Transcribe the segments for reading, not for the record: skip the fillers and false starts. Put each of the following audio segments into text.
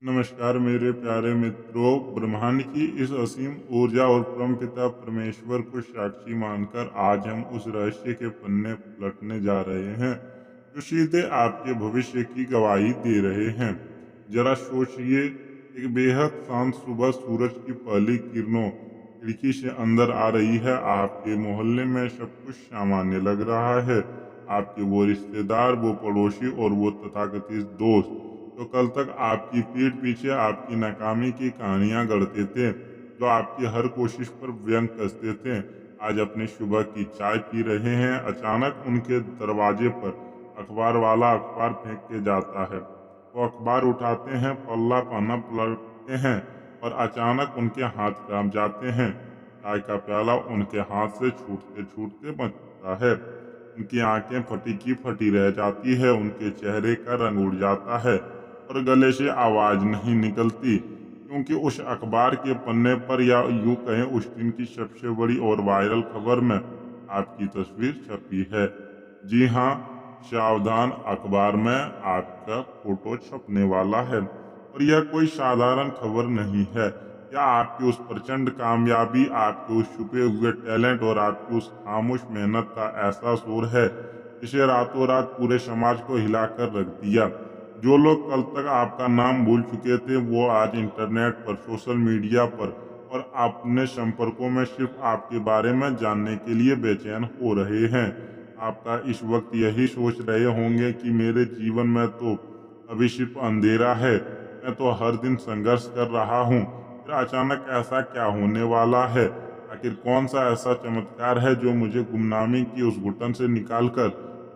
नमस्कार मेरे प्यारे मित्रों। ब्रह्मांड की इस असीम ऊर्जा और परमपिता परमेश्वर को साक्षी मानकर आज हम उस रहस्य के पन्ने पलटने जा रहे हैं जो सीधे आपके भविष्य की गवाही दे रहे हैं। जरा सोचिए, एक बेहद शांत सुबह सूरज की पहली किरणों खिड़की से अंदर आ रही है। आपके मोहल्ले में सब कुछ सामान्य लग रहा है। आपके वो रिश्तेदार, वो पड़ोसी और वो तथाकथित दोस्त तो कल तक आपकी पीठ पीछे आपकी नाकामी की कहानियां गढ़ते थे, जो आपकी हर कोशिश पर व्यंग कसते थे, आज अपनी सुबह की चाय पी रहे हैं। अचानक उनके दरवाजे पर अखबार वाला अखबार फेंक के जाता है। वो अखबार उठाते हैं, पल्ला पन्ना पलटते हैं और अचानक उनके हाथ कांप जाते हैं। चाय का प्याला उनके हाथ से छूटते छूटते बचता है। उनकी आंखें फटी की फटी रह जाती है, उनके चेहरे का रंग उड़ जाता है और गले से आवाज नहीं निकलती, क्योंकि उस अखबार के पन्ने पर, या यूं कहें उस दिन की सबसे बड़ी और वायरल खबर में, आपकी तस्वीर छपी है। जी हाँ, सावधान, अखबार में आपका फोटो छपने वाला है। और यह कोई साधारण खबर नहीं है। यह आपकी उस प्रचंड कामयाबी, आपके उस छुपे हुए टैलेंट और आपकी उस खामोश मेहनत का ऐसा शोर है जिसे रातों रात पूरे समाज को हिलाकर रख दिया। जो लोग कल तक आपका नाम भूल चुके थे, वो आज इंटरनेट पर, सोशल मीडिया पर और अपने संपर्कों में सिर्फ आपके बारे में जानने के लिए बेचैन हो रहे हैं। आपका इस वक्त यही सोच रहे होंगे कि मेरे जीवन में तो अभी सिर्फ अंधेरा है, मैं तो हर दिन संघर्ष कर रहा हूँ, फिर अचानक ऐसा क्या होने वाला है? आखिर कौन सा ऐसा चमत्कार है जो मुझे गुमनामी की उस घुटन से निकालकर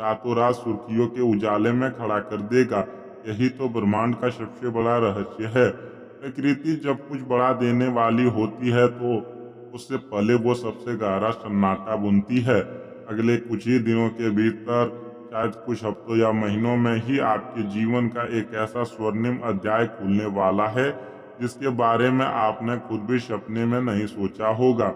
रातों रात सुर्खियों के उजाले में खड़ा कर देगा? यही तो ब्रह्मांड का सबसे बड़ा रहस्य है। प्रकृति जब कुछ बढ़ा देने वाली होती है तो उससे पहले वो सबसे गहरा सन्नाटा बुनती है। अगले कुछ ही दिनों के भीतर, शायद कुछ हफ्तों या महीनों में ही, आपके जीवन का एक ऐसा स्वर्णिम अध्याय खुलने वाला है जिसके बारे में आपने खुद भी सपने में नहीं सोचा होगा।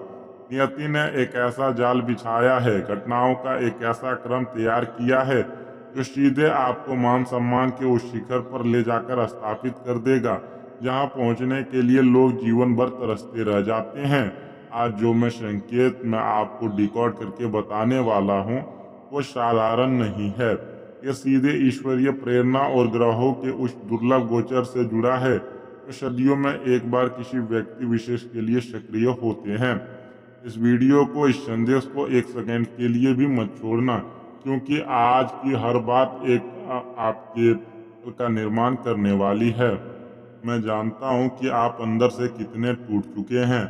नियति ने एक ऐसा जाल बिछाया है, घटनाओं का एक ऐसा क्रम तैयार किया है जो सीधे आपको मान सम्मान के उस शिखर पर ले जाकर स्थापित कर देगा जहां पहुंचने के लिए लोग जीवन भर तरसते रह जाते हैं। आज जो मैं संकेत मैं आपको डिकोड करके बताने वाला हूं, वो साधारण नहीं है। ये सीधे ईश्वरीय प्रेरणा और ग्रहों के उस दुर्लभ गोचर से जुड़ा है जो सदियों में एक बार किसी व्यक्ति विशेष के लिए सक्रिय होते हैं। इस वीडियो को, इस संदेश को एक सेकंड के लिए भी मत छोड़ना, क्योंकि आज की हर बात एक आपके कल का निर्माण करने वाली है। मैं जानता हूँ कि आप अंदर से कितने टूट चुके हैं।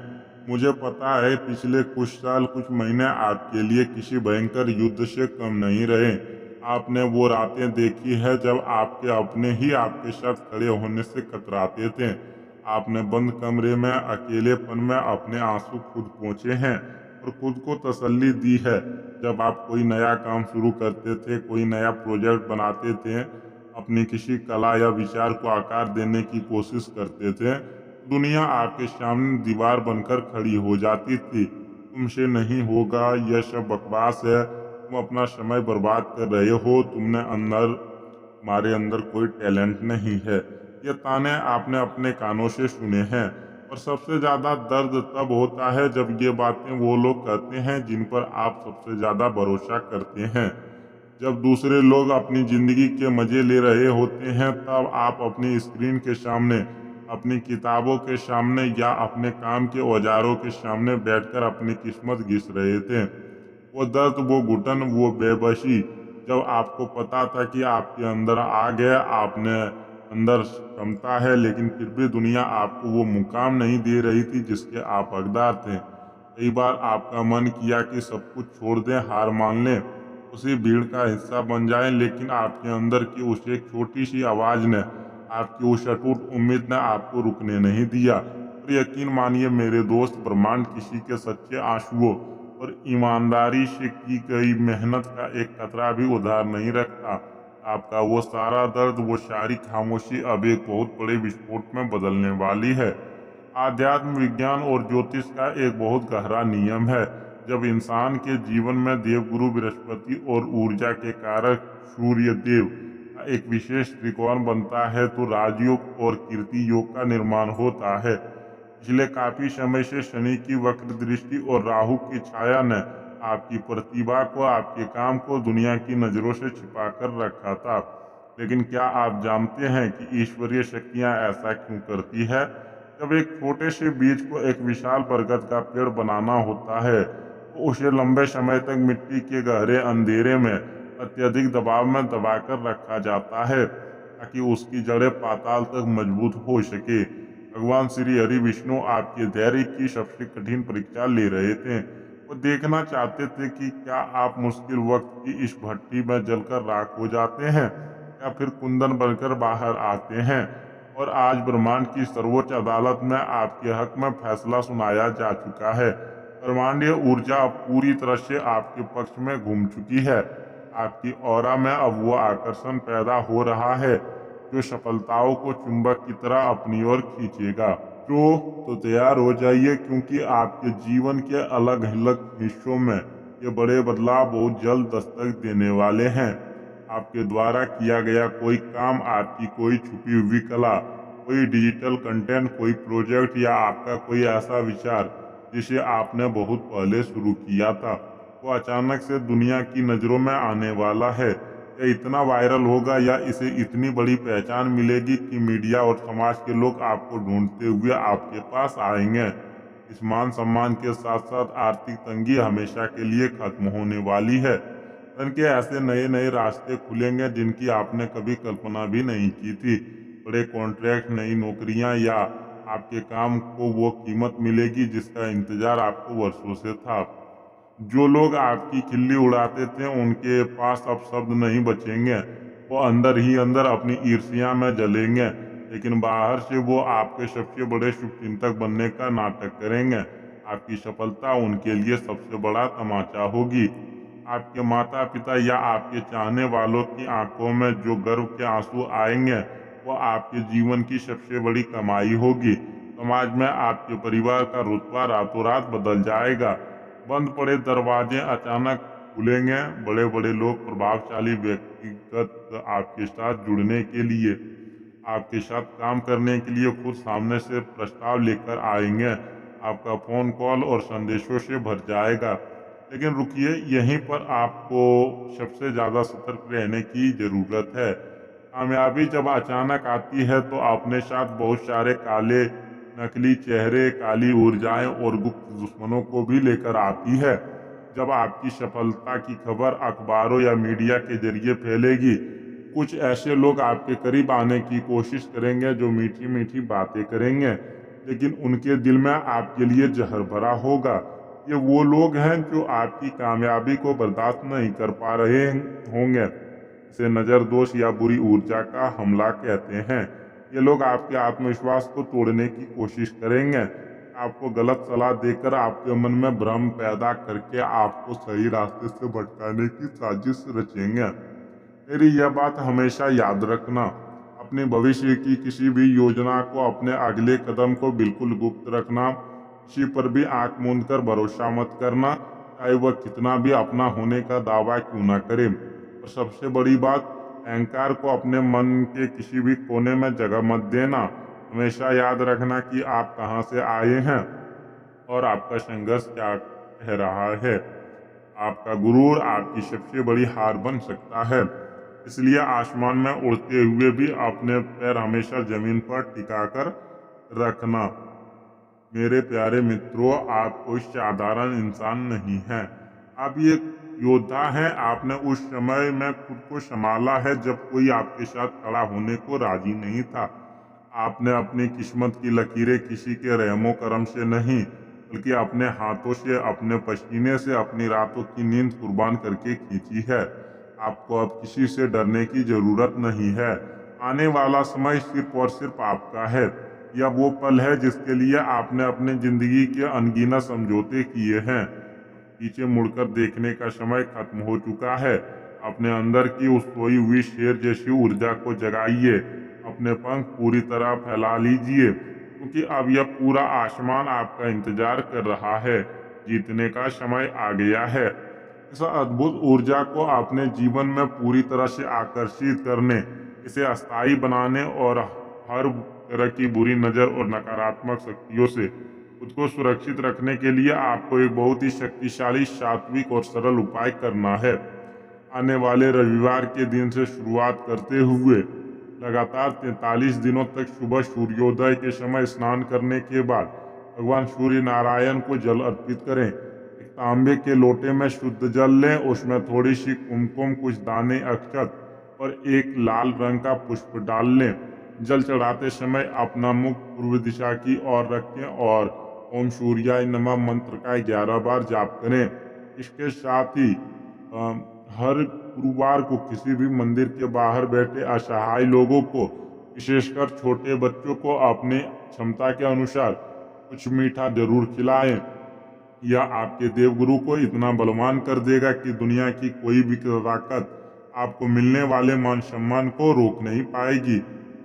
मुझे पता है, पिछले कुछ साल, कुछ महीने आपके लिए किसी भयंकर युद्ध से कम नहीं रहे। आपने वो रातें देखी है जब आपके अपने ही आपके साथ खड़े होने से कतराते थे। आपने बंद कमरे में अकेलेपन में अपने आंसू खुद पोंछे हैं और खुद को तसल्ली दी है। जब आप कोई नया काम शुरू करते थे, कोई नया प्रोजेक्ट बनाते थे, अपनी किसी कला या विचार को आकार देने की कोशिश करते थे, दुनिया आपके सामने दीवार बनकर खड़ी हो जाती थी। तुमसे नहीं होगा, यह सब बकवास है, तुम अपना समय बर्बाद कर रहे हो, तुम्हारे अंदर कोई टैलेंट नहीं है। ये ताने आपने अपने कानों से सुने हैं। और सबसे ज्यादा दर्द तब होता है जब ये बातें वो लोग कहते हैं जिन पर आप सबसे ज्यादा भरोसा करते हैं। जब दूसरे लोग अपनी जिंदगी के मजे ले रहे होते हैं, तब आप अपनी स्क्रीन के सामने, अपनी किताबों के सामने या अपने काम के औजारों के सामने बैठकर अपनी किस्मत घिस रहे थे। वो दर्द, वो घुटन, वो बेबसी, जब आपको पता था कि आपके अंदर आ गया, आपने अंदर क्षमता है, लेकिन फिर भी दुनिया आपको वो मुकाम नहीं दे रही थी जिसके आप हकदार थे। कई बार आपका मन किया कि सब कुछ छोड़ दें, हार मान लें, उसी भीड़ का हिस्सा बन जाएं, लेकिन आपके अंदर की उस एक छोटी सी आवाज ने, आपकी उस अटूट उम्मीद ने आपको रुकने नहीं दिया। और यकीन मानिए मेरे दोस्त, ब्रह्मांड किसी के सच्चे आंसुओं और ईमानदारी से की गई मेहनत का एक कतरा भी उधार नहीं रखता। आपका वो सारा दर्द, वो सारी खामोशी अब एक बहुत बड़े विस्फोट में बदलने वाली है। आध्यात्म, विज्ञान और ज्योतिष का एक बहुत गहरा नियम है। जब इंसान के जीवन में देवगुरु बृहस्पति और ऊर्जा के कारक सूर्य देव एक विशेष त्रिकोण बनता है तो राजयोग और कीर्ति योग का निर्माण होता है। पिछले काफी समय से शनि की वक्र दृष्टि और राहु की छाया ने आपकी प्रतिभा को, आपके काम को दुनिया की नजरों से छिपा कर रखा था। लेकिन क्या आप जानते हैं कि ईश्वरीय शक्तियां ऐसा क्यों करती है? जब एक छोटे से बीज को एक विशाल बरगद का पेड़ बनाना होता है तो उसे लंबे समय तक मिट्टी के गहरे अंधेरे में अत्यधिक दबाव में दबाकर रखा जाता है ताकि उसकी जड़ें पाताल तक मजबूत हो सके। भगवान श्री हरि विष्णु आपके धैर्य की सबसे कठिन परीक्षा ले रहे थे। वो देखना चाहते थे कि क्या आप मुश्किल वक्त की इस भट्टी में जलकर राख हो जाते हैं या फिर कुंदन बनकर बाहर आते हैं। और आज ब्रह्मांड की सर्वोच्च अदालत में आपके हक में फैसला सुनाया जा चुका है। ब्रह्मांडीय ऊर्जा अब पूरी तरह से आपके पक्ष में घूम चुकी है। आपकी ऑरा में अब वो आकर्षण पैदा हो रहा है जो सफलताओं को चुंबक की तरह अपनी ओर खींचेगा। तो तैयार हो जाइए, क्योंकि आपके जीवन के अलग अलग हिस्सों में ये बड़े बदलाव बहुत जल्द दस्तक देने वाले हैं। आपके द्वारा किया गया कोई काम, आपकी कोई छुपी हुई कला, कोई डिजिटल कंटेंट, कोई प्रोजेक्ट या आपका कोई ऐसा विचार जिसे आपने बहुत पहले शुरू किया था, वो अचानक से दुनिया की नज़रों में आने वाला है। यह इतना वायरल होगा या इसे इतनी बड़ी पहचान मिलेगी कि मीडिया और समाज के लोग आपको ढूंढते हुए आपके पास आएंगे। इस मान सम्मान के साथ साथ आर्थिक तंगी हमेशा के लिए खत्म होने वाली है। धन के ऐसे नए नए रास्ते खुलेंगे जिनकी आपने कभी कल्पना भी नहीं की थी। बड़े कॉन्ट्रैक्ट, नई नौकरियां या आपके काम को वो कीमत मिलेगी जिसका इंतजार आपको वर्षों से था। जो लोग आपकी खिल्ली उड़ाते थे उनके पास अब शब्द नहीं बचेंगे। वो अंदर ही अंदर अपनी ईर्ष्या में जलेंगे, लेकिन बाहर से वो आपके सबसे बड़े शुभचिंतक बनने का नाटक करेंगे। आपकी सफलता उनके लिए सबसे बड़ा तमाचा होगी। आपके माता पिता या आपके चाहने वालों की आंखों में जो गर्व के आंसू आएंगे वो आपके जीवन की सबसे बड़ी कमाई होगी। समाज में आपके परिवार का रुतबा रातों रात बदल जाएगा। बंद पड़े दरवाजे अचानक खुलेंगे। बड़े बड़े लोग, प्रभावशाली व्यक्तिगत आपके साथ जुड़ने के लिए, आपके साथ काम करने के लिए खुद सामने से प्रस्ताव लेकर आएंगे। आपका फोन कॉल और संदेशों से भर जाएगा। लेकिन रुकिए, यहीं पर आपको सबसे ज्यादा सतर्क रहने की जरूरत है। कामयाबी जब अचानक आती है तो अपने साथ बहुत सारे काले नकली चेहरे, काली ऊर्जाएं और गुप्त दुश्मनों को भी लेकर आती है। जब आपकी सफलता की खबर अखबारों या मीडिया के जरिए फैलेगी, कुछ ऐसे लोग आपके करीब आने की कोशिश करेंगे जो मीठी मीठी बातें करेंगे, लेकिन उनके दिल में आपके लिए जहर भरा होगा। ये वो लोग हैं जो आपकी कामयाबी को बर्दाश्त नहीं कर पा रहे होंगे। इसे नज़र दोष या बुरी ऊर्जा का हमला कहते हैं। ये लोग आपके आत्मविश्वास को तोड़ने की कोशिश करेंगे, आपको गलत सलाह देकर आपके मन में भ्रम पैदा करके आपको सही रास्ते से भटकाने की साजिश रचेंगे। मेरी यह बात हमेशा याद रखना, अपने भविष्य की किसी भी योजना को, अपने अगले कदम को बिल्कुल गुप्त रखना। किसी पर भी आंख मूंद कर भरोसा मत करना, चाहे वह कितना भी अपना होने का दावा क्यों ना करे। और सबसे बड़ी बात, अहंकार को अपने मन के किसी भी कोने में जगह मत देना। हमेशा याद रखना कि आप कहाँ से आए हैं और आपका संघर्ष क्या कह रहा है। आपका गुरूर आपकी सबसे बड़ी हार बन सकता है। इसलिए आसमान में उड़ते हुए भी अपने पैर हमेशा जमीन पर टिकाकर रखना। मेरे प्यारे मित्रों, आप कोई साधारण इंसान नहीं हैं। आप एक योद्धा हैं। आपने उस समय में खुद को संभाला है जब कोई आपके साथ खड़ा होने को राजी नहीं था। आपने अपनी किस्मत की लकीरें किसी के रहमो करम से नहीं, बल्कि अपने हाथों से, अपने पसीने से, अपनी रातों की नींद कुर्बान करके खींची है। आपको अब किसी से डरने की जरूरत नहीं है। आने वाला समय सिर्फ और सिर्फ आपका है। यह वो पल है जिसके लिए आपने अपने जिंदगी के अनगिनत समझौते किए हैं। पीछे मुड़कर देखने का समय खत्म हो चुका है। अपने अंदर की उस सोई हुई शेर जैसी ऊर्जा को जगाइए। अपने पंख पूरी तरह फैला लीजिए, क्योंकि अब यह पूरा आसमान आपका इंतजार कर रहा है। जीतने का समय आ गया है। इस अद्भुत ऊर्जा को अपने जीवन में पूरी तरह से आकर्षित करने इसे अस्थायी बनाने और हर तरह की बुरी नज़र और नकारात्मक शक्तियों से खुद को सुरक्षित रखने के लिए आपको एक बहुत ही शक्तिशाली, सात्विक और सरल उपाय करना है। आने वाले रविवार के दिन से शुरुआत करते हुए लगातार 43 दिनों तक सुबह सूर्योदय के समय स्नान करने के बाद भगवान सूर्य नारायण को जल अर्पित करें। एक तांबे के लोटे में शुद्ध जल लें, उसमें थोड़ी सी कुमकुम, कुछ दाने अक्षत और एक लाल रंग का पुष्प डाल लें। जल चढ़ाते समय अपना मुख पूर्व दिशा की ओर रखें और ओम सूर्याय नमः मंत्र का 11 बार जाप करें। इसके साथ ही हर गुरुवार को किसी भी मंदिर के बाहर बैठे असहाय लोगों को, विशेषकर छोटे बच्चों को, अपने क्षमता के अनुसार कुछ मीठा जरूर खिलाएं। यह आपके देवगुरु को इतना बलवान कर देगा कि दुनिया की कोई भी ताकत आपको मिलने वाले मान सम्मान को रोक नहीं पाएगी।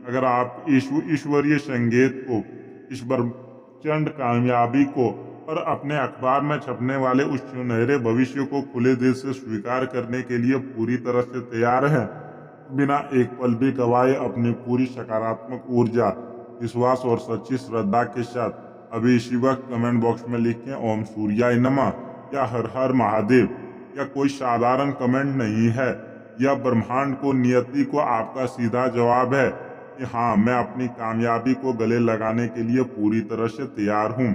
अगर आप ईश्वरीय संकेत को, इस प्रचंड कामयाबी को और अपने अखबार में छपने वाले उस सुनहरे भविष्य को खुले दिल से स्वीकार करने के लिए पूरी तरह से तैयार हैं, बिना एक पल भी गवाए अपनी पूरी सकारात्मक ऊर्जा, विश्वास और सच्ची श्रद्धा के साथ अभी इसी वक्त कमेंट बॉक्स में लिखें ओम सूर्याय नमः या हर हर महादेव। यह कोई साधारण कमेंट नहीं है, यह ब्रह्मांड को, नियति को आपका सीधा जवाब है कि हाँ, मैं अपनी कामयाबी को गले लगाने के लिए पूरी तरह से तैयार हूँ।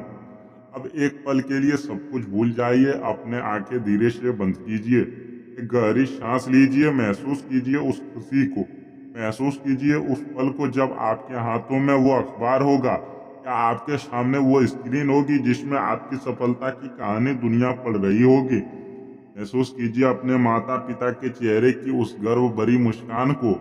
अब एक पल के लिए सब कुछ भूल जाइए, अपने आंखें धीरे से बंद कीजिए, एक गहरी सांस लीजिए, महसूस कीजिए उस खुशी को, महसूस कीजिए उस पल को जब आपके हाथों में वो अखबार होगा या आपके सामने वो स्क्रीन होगी जिसमें आपकी सफलता की कहानी दुनिया पढ़ रही होगी। महसूस कीजिए अपने माता पिता के चेहरे की उस गर्व भरी मुस्कान को,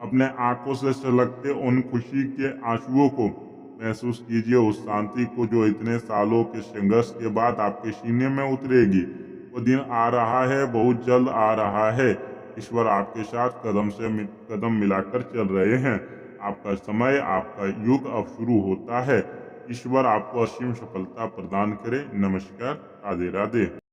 अपने आंखों से छलकते उन खुशी के आंसुओं को। महसूस कीजिए उस शांति को जो इतने सालों के संघर्ष के बाद आपके सीने में उतरेगी। वो दिन आ रहा है, बहुत जल्द आ रहा है। ईश्वर आपके साथ कदम से कदम मिलाकर चल रहे हैं। आपका समय, आपका युग अब शुरू होता है। ईश्वर आपको असीम सफलता प्रदान करे। नमस्कार, राधे राधे।